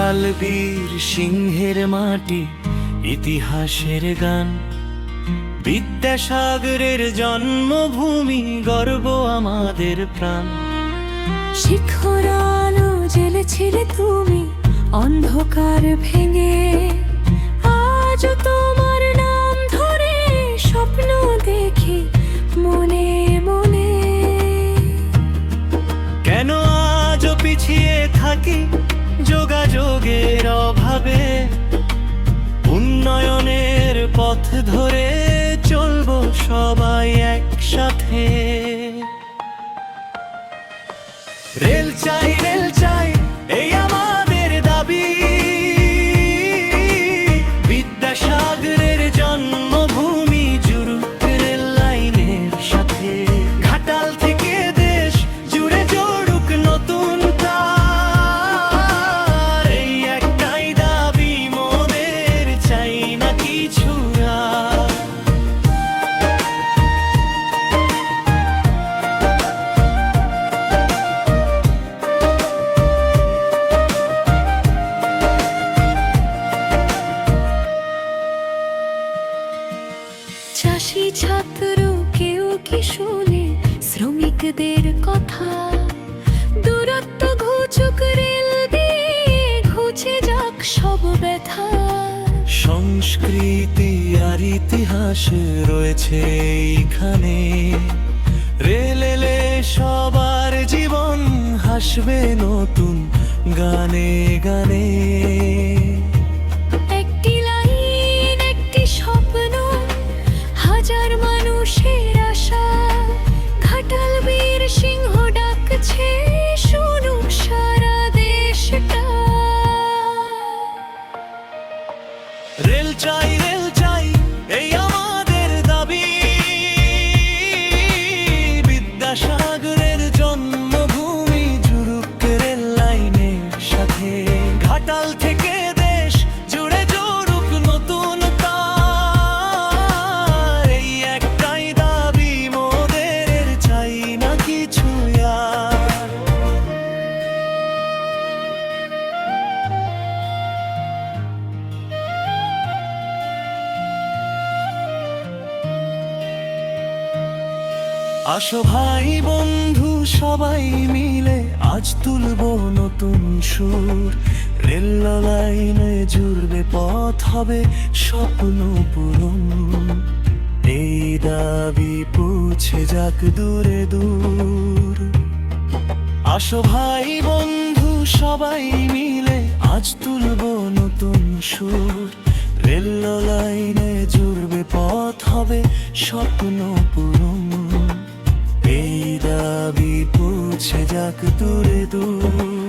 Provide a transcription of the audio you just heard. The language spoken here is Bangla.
ঘাটাল বীর সিংহের মাটি, ইতিহাসের গান, বিদ্যাসাগরের জন্মভূমি, গর্ব আমাদের প্রাণ। শিখর আলো জ্বেলেছিলে তুমি অন্ধকার ভেঙে, আজ তোমার নাম ধরে স্বপ্ন দেখি মনে মনে। কেন আজও পিছিয়ে থাকি যোগাযোগের অভাবে, উন্নয়নের পথ ধরে চলবো সবাই একসাথে। রেল চাই, রেল চাই, এই আমাদের দাবি, বিদ্যাসাগরের জন্মভূমি জুড়ুক রেল লাইনের সাথে। ঘাটাল থেকে দেশ জুড়ে জড়ুক নতুন তার, এই একটাই দাবি মোদের, চাই না কিছু আর। চাষি ছাত্র কেউ কি শুনে শ্রমিকদের কথা? দূরত্ব ঘুচুক রেল দিয়ে, ঘুচে যাক সব ব্যথা। সংস্কৃতি আর ইতিহাস রয়েছে এইখানে, রেল এলে সবার জীবন হাসবে নতুন গানে গানে। একটি লাইন, একটি স্বপ্ন, হাজার মানুষের আশা। ঘাটাল বীর সিংহ ডাকছে, শুনুক সারা দেশটা। রেল চাই, রেল চাই, এই আমাদের দাবি, বিদ্যাসাগরের জন্মভূমি জুড়ুক রেল লাইনের সাথে। ঘাটাল থেকে দেশ জুড়ে জড়ুক নতুন তার, এই একটাই দাবি মোদের, চাই না কিছু আর। আসো ভাই বন্ধু সবাই মিলে আজ তুলবো নতুন সুর, রেল লাইনে জুড়বে পথ, হবে স্বপ্ন পূরণ। এই দাবি পৌঁছে যাক দূরে দূর। আসো ভাই বন্ধু সবাই মিলে আজ তুলবো নতুন সুর, রেল লাইনে জুড়বে পথ, হবে স্বপ্ন পূরণ। এই দাবি পৌঁছে যাক দূরে দূর।